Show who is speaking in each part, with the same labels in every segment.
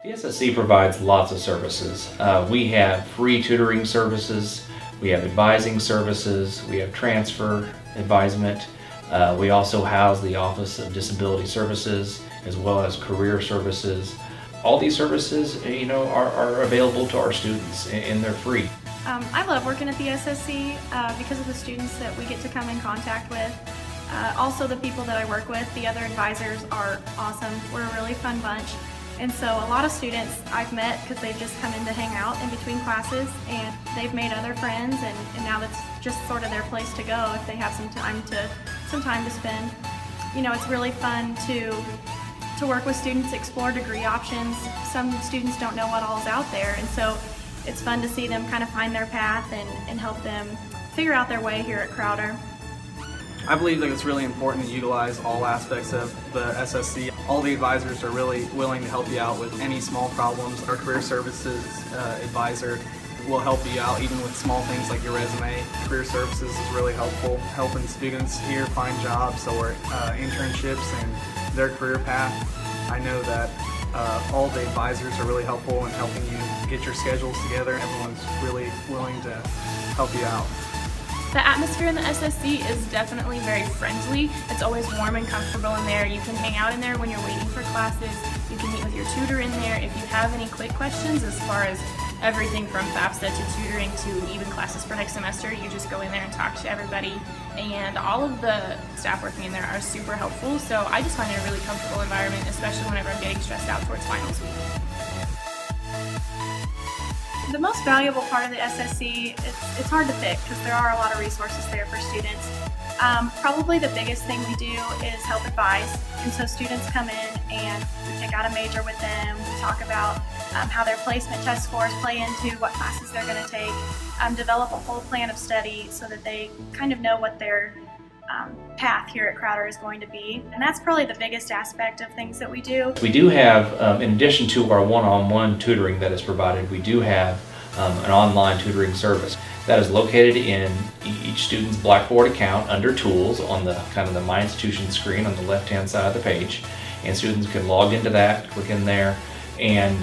Speaker 1: The SSC provides lots of services. We have free tutoring services, we have advising services, we have transfer advisement. We also house the Office of Disability Services as well as career services. All these services, are available to our students and they're free.
Speaker 2: I love working at the SSC because of the students that we get to come in contact with. Also the people that I work with, the other advisors are awesome. We're a really fun bunch. And so a lot of students I've met because they've just come in to hang out in between classes and they've made other friends and now that's just sort of their place to go if they have some time to spend. It's really fun to work with students, explore degree options. Some students don't know what all is out there, and so it's fun to see them kind of find their path and help them figure out their way here at Crowder.
Speaker 3: I believe that it's really important to utilize all aspects of the SSC. All the advisors are really willing to help you out with any small problems. Our career services advisor will help you out even with small things like your resume. Career services is really helpful, helping students here find jobs or internships and their career path. I know that all the advisors are really helpful in helping you get your schedules together. Everyone's really willing to help you out.
Speaker 4: The atmosphere in the SSC is definitely very friendly. It's always warm and comfortable in there. You can hang out in there when you're waiting for classes. You can meet with your tutor in there. If you have any quick questions as far as everything from FAFSA to tutoring to even classes for next semester, you just go in there and talk to everybody. And all of the staff working in there are super helpful. So I just find it a really comfortable environment, especially whenever I'm getting stressed out towards finals week.
Speaker 2: The most valuable part of the SSC, it's hard to pick because there are a lot of resources there for students. Probably the biggest thing we do is help advise, and so students come in and we pick out a major with them, we talk about how their placement test scores play into what classes they're going to take, develop a whole plan of study so that they kind of know what their path here at Crowder is going to be. And that's probably the biggest aspect of things that we do.
Speaker 1: We do have, in addition to our one-on-one tutoring that is provided, we do have an online tutoring service that is located in each student's Blackboard account under Tools on the the My Institution screen on the left-hand side of the page. And students can log into that, click in there, and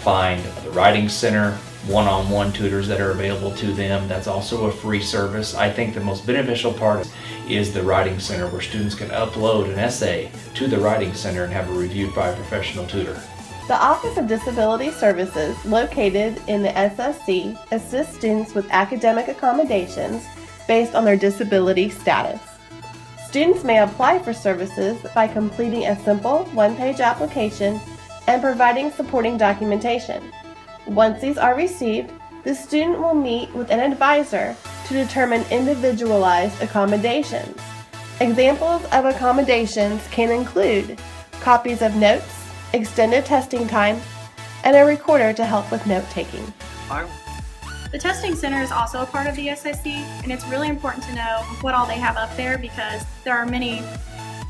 Speaker 1: find the Writing Center, one-on-one tutors that are available to them. That's also a free service. I think the most beneficial part is the Writing Center, where students can upload an essay to the Writing Center and have it reviewed by a professional tutor.
Speaker 5: The Office of Disability Services, located in the SSC, assists students with academic accommodations based on their disability status. Students may apply for services by completing a simple one-page application and providing supporting documentation. Once these are received, the student will meet with an advisor to determine individualized accommodations. Examples of accommodations can include copies of notes, extended testing time, and a recorder to help with note-taking.
Speaker 2: The testing center is also a part of the SSC, and it's really important to know what all they have up there because there are many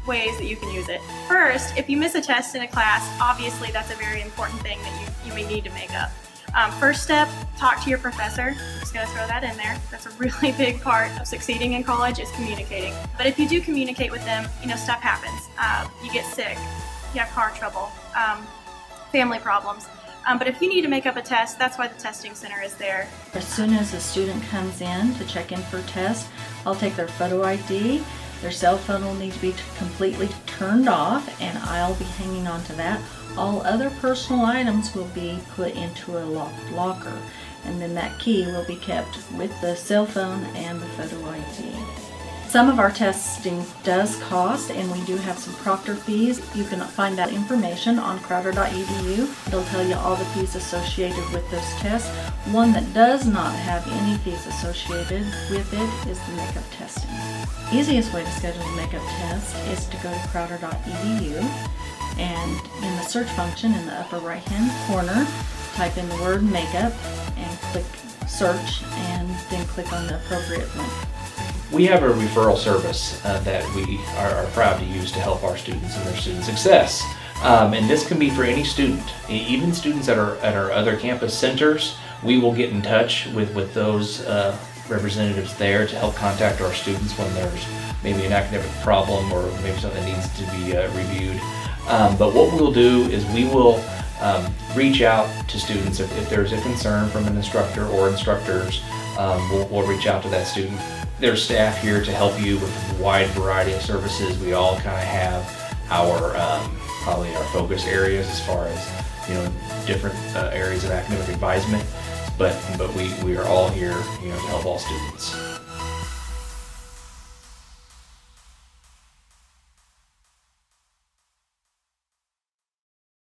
Speaker 2: ways that you can use it. First, if you miss a test in a class, obviously that's a very important thing that you may need to make up. First step, talk to your professor. I'm just going to throw that in there. That's a really big part of succeeding in college is communicating. But if you do communicate with them, stuff happens. You get sick, you have car trouble, family problems. But if you need to make up a test, that's why the testing center is there.
Speaker 6: As soon as a student comes in to check in for a test, I'll take their photo ID. Their cell phone will need to be completely turned off, and I'll be hanging on to that. All other personal items will be put into a locked locker, and then that key will be kept with the cell phone and the photo ID. Some of our testing does cost, and we do have some proctor fees. You can find that information on crowder.edu. It'll tell you all the fees associated with those tests. One that does not have any fees associated with it is the makeup testing. Easiest way to schedule a makeup test is to go to crowder.edu, and in the search function in the upper right hand corner, type in the word makeup and click search, and then click on the appropriate link.
Speaker 1: We have a referral service that we are proud to use to help our students and their student success. And this can be for any student, even students that are at our other campus centers. We will get in touch with those representatives there to help contact our students when there's maybe an academic problem or maybe something that needs to be reviewed. But what we'll do is we will reach out to students if there's a concern from an instructor or instructors. We'll reach out to that student. There's staff here to help you with a wide variety of services. We all kind of have our probably our focus areas as far as different areas of academic advisement. But we are all here to help all students.